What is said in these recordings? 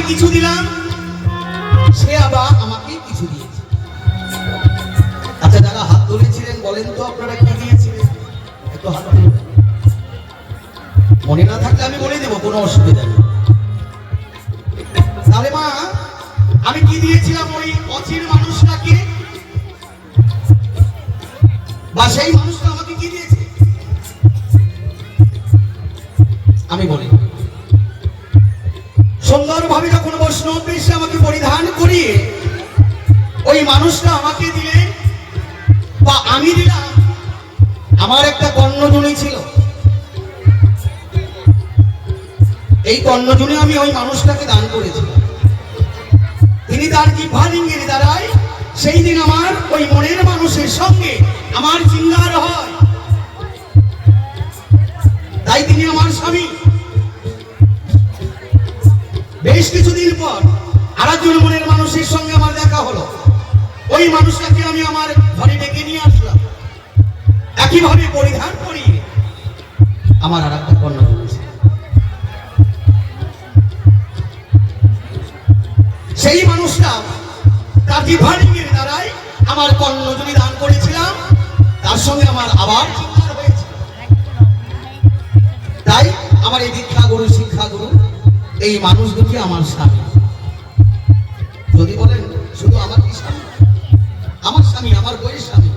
কিছু দিলাম, সে আবার আমাকে কিছু দিয়েছে। আচ্ছা, যারা হাত তুলেছিলেন বলেন তো আপনারা কি দিয়েছিলেন? একটু হাত তুলুন। মনে না থাকলে আমি বলে দেবো, কোনো অসুবিধা নেই। তাহলে মা, আমি কি দিয়েছিলাম ওই অচির মানুষটাকে? বা সেই মানুষটা আমাকে কি দিয়েছে আমি বলি। সুন্দরভাবে যখন বৈষ্ণব বেশে আমাকে পরিধান করিয়ে ওই মানুষটা আমাকে দিলেন বা আমি দিলাম, আমার একটা কর্ণজনী ছিল। এই কর্ণজনী আমি ওই মানুষটাকে দান করেছিলাম। তিনি তার জিহ্বালিঙ্গের দ্বারাই সেই দিন আমার ওই মনের মানুষের সঙ্গে আমার চিঙ্গার হয়, তাই তিনি আমার স্বামী। বেশ কিছুদিন পর আরেকজন মনের মানুষের সঙ্গে আমার দেখা হলো। ওই মানুষটাকে আমি আমার ঘরে ডেকে নিয়ে আসলাম, একইভাবে পরিধান করিয়ে আমার আর একটা কন্যা জন্মেছে। সেই মানুষটা তার জিহ্বালিঙ্গের দ্বারাই আমার কর্ণজনী দান করেছিলাম, তার সঙ্গে আমার আবার চিন্তার হয়েছে। তাই আমার এই দীক্ষা গুরু, শিক্ষা গুরু, এই মানুষ দুটি আমার স্বামী। যদি বলেন শুধু আমার কি স্বামী? আমার স্বামী, আমার বইয়ের স্বামী,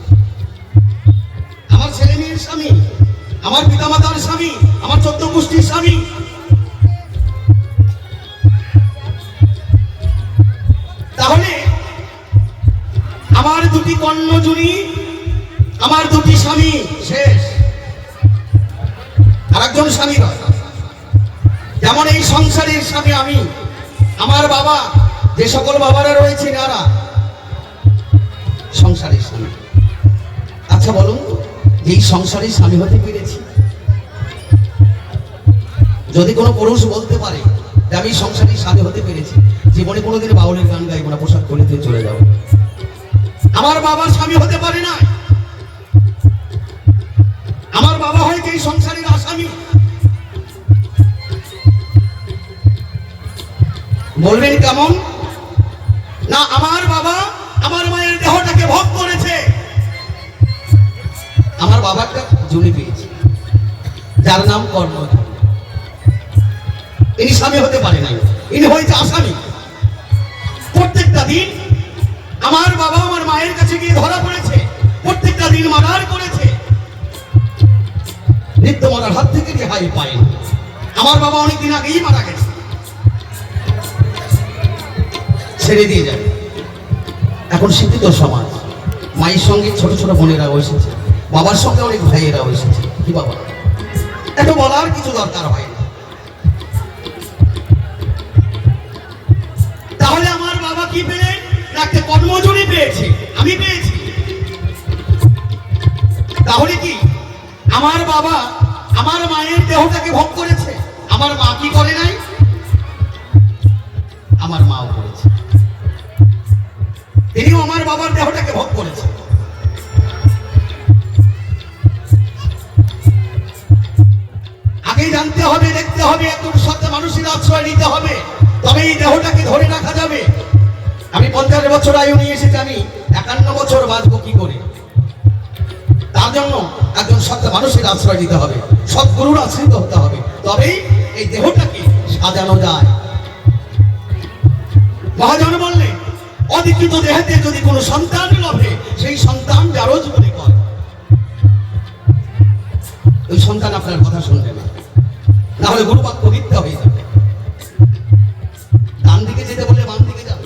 আমার ছেলে মেয়ের স্বামী, আমার পিতামাতার স্বামী, আমার 14 গোষ্ঠীর স্বামী। তাহলে আমার দুটি কর্ণজনী, আমার দুটি স্বামী শেষ, আর একজন স্বামী নয়। যেমন এই সংসারের স্বামী আমি, আমার বাবা, যে সকল বাবারা রয়েছে যারা সংসারের স্বামী। আচ্ছা বলুন, এই সংসারের স্বামী হতে পেরেছি? যদি কোনো পুরুষ বলতে পারে যে আমি সংসারের স্বামী হতে পেরেছি, জীবনে কোনোদিন বাউলের গান গাইব না, পোশাক পরিতে চলে যাব। আমার বাবার স্বামী হতে পারে না। আমার বাবা হয়তো এই সংসারের আসামি। বলবেন কেমন? না, আমার বাবা আমার মায়ের দেহটাকে ভোগ করেছে। আমার বাবাটা জুনি পেয়েছে, যার নাম কর্ণ। ইনি স্বামী হতে পারে নাই, ইনি হয়েছে আসামি। প্রত্যেকটা দিন আমার বাবা আমার মায়ের কাছে গিয়ে ধরা পড়েছে, প্রত্যেকটা দিন মারার করেছে, নিত্য মারার হাত থেকে রেহাই পায়নি। আমার বাবা অনেকদিন আগেই মারা গেছে, ছেড়ে দিয়ে যাবে। এখন শিক্ষিত সমাজ, মায়ের সঙ্গে ছোট ছোট বোনেরাও এসেছে, বাবার সঙ্গে অনেক ভাইয়েরাও এসেছে। কি বাবা, এত বলার কিছু দরকার হয় না। তাহলে আমার বাবা কি পেলেন? একটা কর্মজনী পেয়েছে, আমি পেয়েছি। তাহলে কি আমার বাবা আমার মায়ের দেহটাকে ভোগ করেছে, আমার মা কি করে নাই? আমার মাও করেছে, তিনিও আমার বাবার দেহটাকে ভোগ করেছে। আগে জানতে হবে, দেখতে হবে, একটু সত্য মানুষের আশ্রয় নিতে হবে, তবে এই দেহটাকে ধরে রাখা যাবে। আমি 50 বছর আয়ু নিয়ে এসেছি, আমি 51 বছর বাঁচবো কি করে? তার জন্য একজন সত্য মানুষের আশ্রয় নিতে হবে, সৎগুরুর আশ্রিত হতে হবে, তবেই এই দেহটাকে সাজানো যায়। মহাজন বললেন, অধিকৃত দেহেতে যদি কোনো সন্তান লভে, সেই সন্তান জারজ বলে কয়। ওই সন্তান আপনার কথা শুনবে না, না হলে গুরুবাক্য মিথ্যা হয়ে যাবে। ডান দিকে যেতে বলে বাম দিকে যাবে,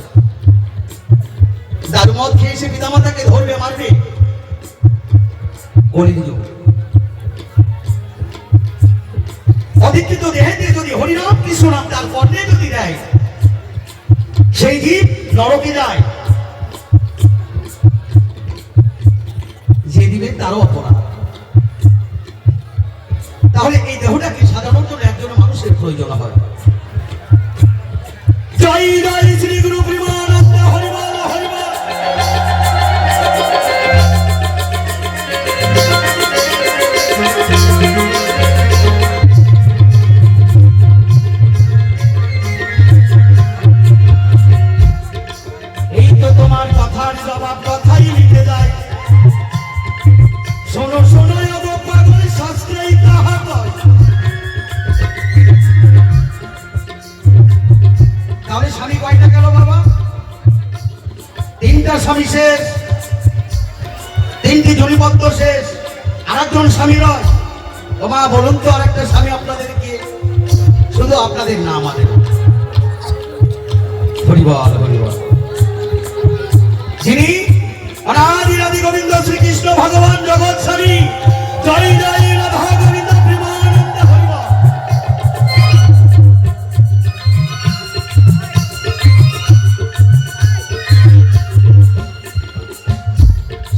দারু মদ খেয়ে এসে পিতামাতাকে ধরবে, মারবে। অধিকৃত দেহেতে যদি হরিনাম কৃষ্ণ নাম তার কর্ণে যদি দেয়, সেই জীব নরকে যায়, যে দিবে তারও অপরাধ। তাহলে এই দেহটাকে সাজানোর জন্য একজন মানুষের প্রয়োজন হয়। জয় জয় শ্রী গুরু প্রেমানন্দ, হরিবল হরিবল। তাহলে স্বামী কয়টা গেল বাবা? তিনটা স্বামী শেষ, তিনটি জনিপত্র শেষ, আর একজন স্বামী রয়। তোমা বলুন তো আরেকটা স্বামী আপনাদেরকে, শুধু আপনাদের না আমাদের। হরিবল হরিবল। যিনি অনাদি আদি গোবিন্দ শ্রীকৃষ্ণ ভগবান জগৎ স্বামী। জয় জয় রাধা গোবিন্দ প্রেমানন্দ হরিবল।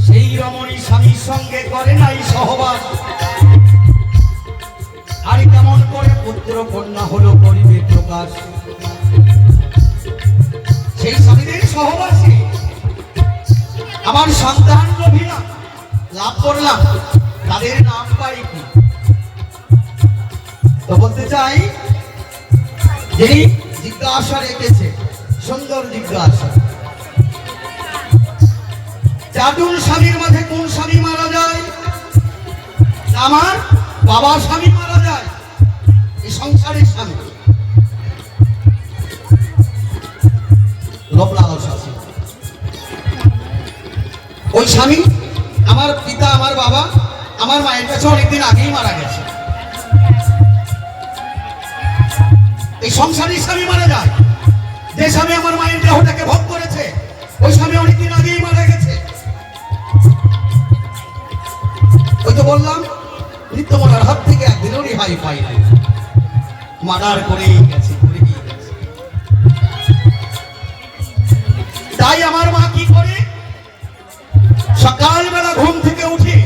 সেই রমণী স্বামীর সঙ্গে করে নাই সহবাস, আর কেমন করে পুত্র কন্যা হলো করিবে প্রকাশ। সেই স্বামীদের সহবাসে আমার সন্তান রবিরা লাভ করলাম, তাদের নাম পাই কি? তো বলতে চাই, যিনি জিজ্ঞাসা রেখেছে, সুন্দর জিজ্ঞাসা, চারজন স্বামীর মাঝে কোন স্বামী মারা যায়? আমার বাবা স্বামী মারা যায়, এই সংসারের স্বামী লোভ লালসা ছিল। ওই স্বামী আমার পিতা, আমার বাবা, আমার মায়ের কাছে অনেকদিন আগেই মারা গেছে। এই সংসারের স্বামী মারা যায়, যে স্বামী আমার মায়ের দেহটাকে ভোগ করেছে, ওই স্বামী অনেকদিন আগেই মারা গেছে। ওই তো বললাম, নিত্যমলার হাত থেকে একদিনও রেহাই পাই নাই, মার্ডার করেই গেছে, করেই গেছে। তাই আমার মা কি করে, সকালবেলা ঘুম থেকে উঠে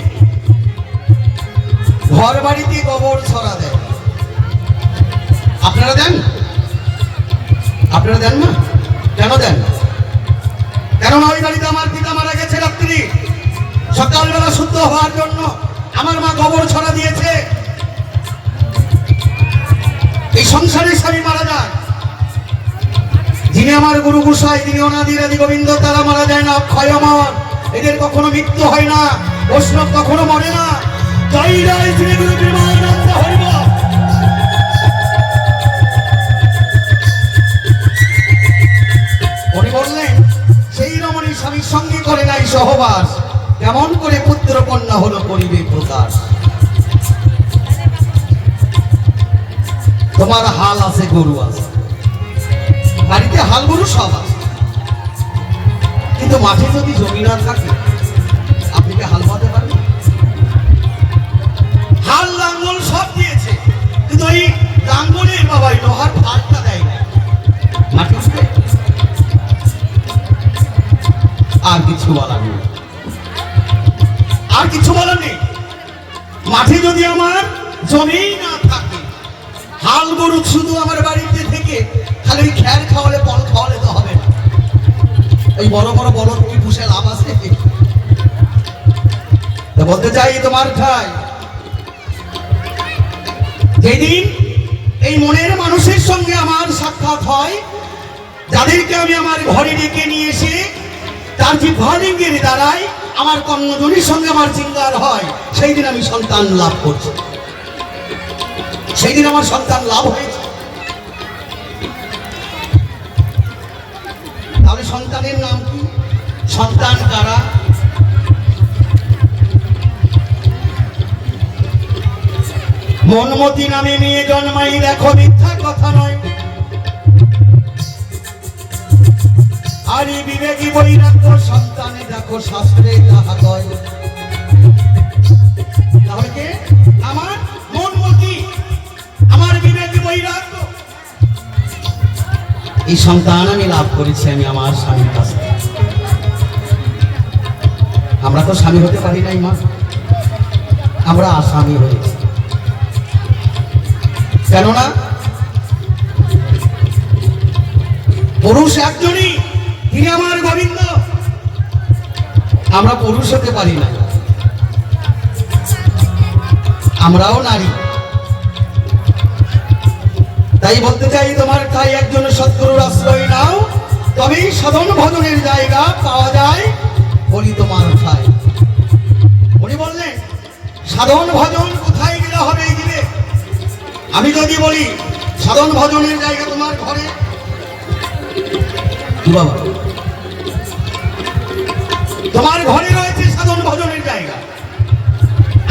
ঘর বাড়িতে গোবর ছড়া দেয়। আপনারা দেন? আপনারা দেন না? কেন দেন? কেননা ওই বাড়িতে আমার পিতা মারা গেছে রাত্রি, সকালবেলা শুদ্ধ হওয়ার জন্য আমার মা গোবর ছড়া দিয়েছে। এই সংসারের স্বামী মারা যায়, যিনি আমার গুরু গোসাই, যিনি অনাদি আদি গোবিন্দ, তারা মারা যায় না অক্ষয় অমর। এদের কখনো মৃত্যু হয় না, বৈষ্ণব কখনো মরে না। জয় জয় শ্রী গুরু প্রেমানন্দ হরিবল। উনি বললেন, সেই রমণী স্বামীর সঙ্গে করে নাই সহবাস, কেমন করে পুত্র কন্যা হলো করিবে প্রকাশ। তোমার হাল আছে, গরু আছে, বাড়িতে হাল গরু সব আছে, কিন্তু মাঠে যদি জমি না থাকে আপনি কি হাল বাঁধতে পারবেন? হাল লাঙ্গল সব দিয়েছে, কিন্তু ওই লাঙ্গলে বাবাই লোহার ফালটা দেয় না, মাটি উঠবে। আর কিছু বলার নেই, আর কিছু বলার নেই। মাঠে যদি আমার জমি না থাকে, হাল গরু শুধু আমার বাড়িতে থেকে খালি খ্যার খাওয়ালে, পল খাওয়ালে তো হবে না। এই বড় বড় বলদ কি পুষে লাভ আছে? বলতে চাই, তোমার ঠাই যেদিন এই মনের মানুষের সঙ্গে আমার সাক্ষাৎ হয়, যাদেরকে আমি আমার ঘরে ডেকে নিয়ে এসে তার যে ভালিঙ্গের দ্বারাই আমার কর্ণজনীর সঙ্গে আমার চিঙ্গার হয়, সেই দিন আমি সন্তান লাভ করছি, সেই দিন আমার সন্তান লাভ হয়েছে। তাহলে সন্তানের নাম কি? সন্তান কারা? মনমতি নামে মেয়ে জন্মাই, দেখো মিথ্যা কথা নয়। আর এই বিবেকী বৈরাগ্য সন্তানে দেখো শাস্ত্রে তাহা কয়। তাহলে কে? আমার মনমতি, আমার বিবেকী বৈরাগ্য। এই সন্তান আমি লাভ করেছি আমি আমার স্বামীর কাছ থেকে। আমরা তো স্বামী হতে পারি নাই মা, আমরা আসামি হয়েছি। কেননা পুরুষ একজনই, তিনি আমার গোবিন্দ। আমরা পুরুষ হতে পারি না, আমরাও নারী। তাই বলতে চাই, তোমার তাই একজন সদ্গুরুর আশ্রয় নাও, তবেই সাধন ভজনের জায়গা পাওয়া যায়। বলি তোমার ঠাই। উনি বললেন, সাধন ভজন কোথায় গেলে হবে? এই দিলে আমি যদি বলি সাধন ভজনের জায়গা তোমার ঘরে, কি বাবা, তোমার ঘরে রয়েছে সাধন ভজনের জায়গা,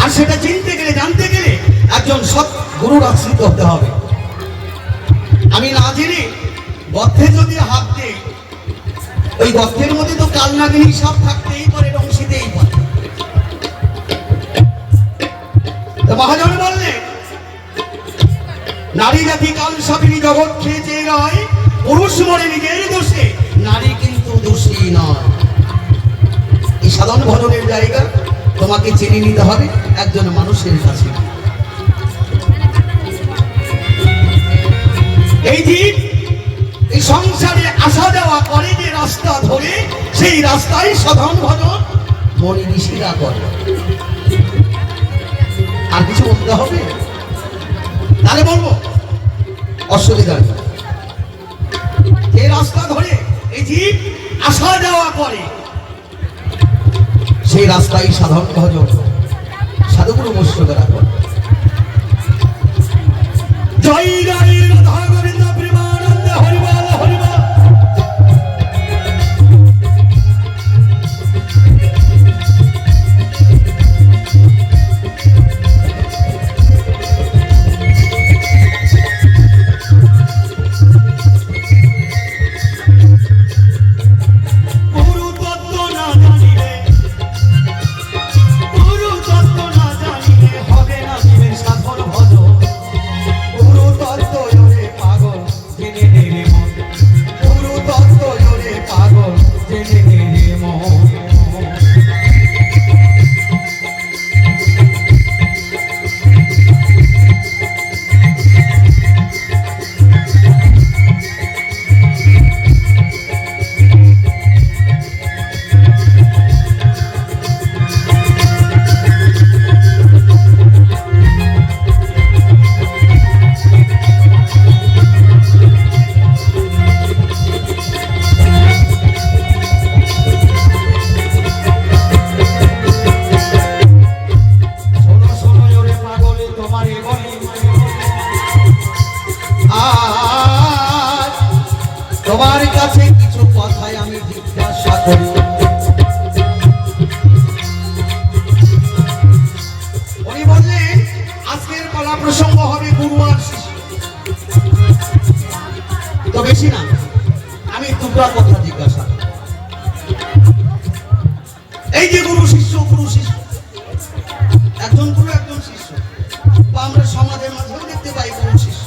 আর সেটা চিনতে গেলে জানতে গেলে একজন সৎ গুরুর আশ্রিত হতে হবে। আমি না জেনে গর্তে যদি হাত দিই, ওই গর্তের মধ্যে তো কালনাগিনী সাপ থাকতেই পারে, রংশিতেই পারে। তো মহাজন বললেন, নারী জাতি কাল সাপিনী জগৎ খেয়েছে রয়, পুরুষ মরে নিজের দোষে, নারী কিন্তু দোষী নয়। এই সাধন ভজনের জায়গা তোমাকে চিনে নিতে হবে একজন মানুষের কাছে। এই জীব এই সংসারে আসা যাওয়া করে যে রাস্তা ধরে, সেই রাস্তায় সাধন ভজন মনি ঋষিরা করে। আর কিছু বলতে হবে? তাহলে বলবো, অসুবিধা নেই। যে রাস্তা ধরে এই জীব আসা যাওয়া করে, সেই রাস্তায় সাধন ভজন সাধুগুরু বৈষ্ণবেরা করে। জয় জয় রাধা গোবিন্দ প্রেমানন্দ হরিবল হরিবল। তোমার কাছে কিছু কথাই আমি জিজ্ঞাসা করি। উনি বললেন, আজকের কলা প্রসঙ্গ হবে গুরু আর শিষ্য। তো বেশি না, আমি দুটো কথা জিজ্ঞাসা। এই যে গুরু শিষ্য, গুরু শিষ্য, একজন গুরু একজন শিষ্য, বা আমরা সমাজের মাঝেও দেখতে পাই গুরু শিষ্য।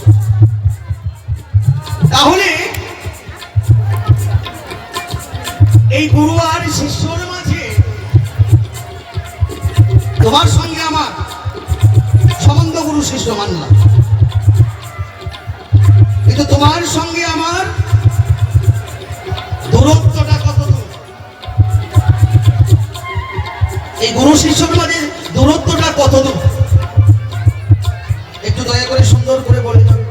তাহলে এই গুরু আর শিষ্যর মাঝে তোমার সঙ্গে আমার সম্বন্ধ গুরু শিষ্য মানলাম, কিন্তু তোমার সঙ্গে আমার দূরত্বটা কত দূর? এই গুরু শিষ্যর মাঝে দূরত্বটা কত দূর? একটু দয়া করে সুন্দর করে বলে যাবে।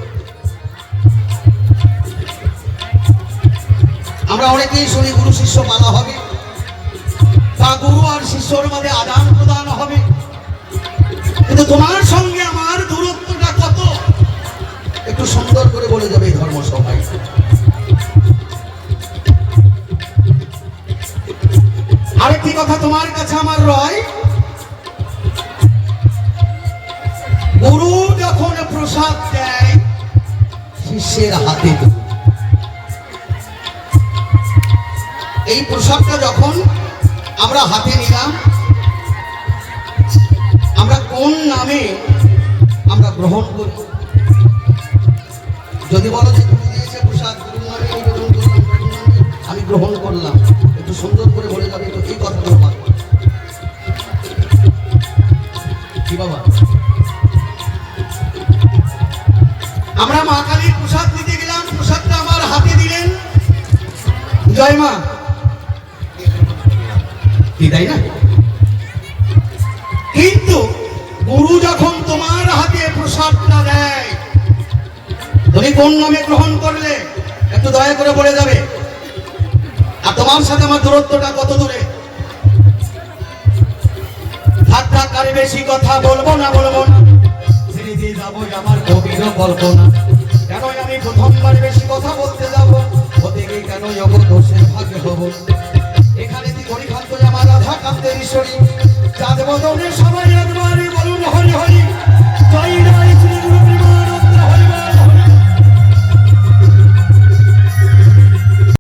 আমরা অনেকেই শুনি গুরু শিষ্য মানা হবে, বা গুরু আর শিষ্যর মধ্যে আদান প্রদান হবে, কিন্তু তোমার সঙ্গে আমার দূরত্বটা কত? একটু সুন্দর করে বলে যাবে এই ধর্ম সভায়। আরেকটি কথা তোমার কাছে আমার রয়, গুরু যখন প্রসাদ দেয় শিষ্যের হাতে, এই প্রসাদটা যখন আমরা হাতে নিলাম, আমরা কোন নামে আমরা গ্রহণ করি? যদি বলো যে গুরু দিয়েছে প্রসাদ, গুরু নামে আমি গ্রহণ করলাম, একটু সুন্দর করে বলে যাবে তো এই কথাগুলো পারব কি বাবা? আমরা মা কালীর প্রসাদ নিতে গেলাম, প্রসাদটা আমার হাতে দিলেন, জয় মা, তাই না? কিন্তু গুরু যখন তোমার হাতে প্রসাদটা দেয়, তুমি কোন নামে গ্রহণ করলে একটু দয়া করে বলে যাবে। আর তোমার সাথে আমার দূরত্বটা কত দূরে? থাক থাক, আর বেশি কথা বলবো না, ছেড়ে দিয়ে যাবো আমার গভীর কল্পনা। কেন আমি প্রথমবার বেশি কথা বলতে যাবো? হতে গিয়ে কেন কেন যোগ দোষের ভাগে হব এখানে তুই গরিখান্ত আমার রাধা কান্তের ঈশ্বরী চাঁদ বদনে সবাই একবার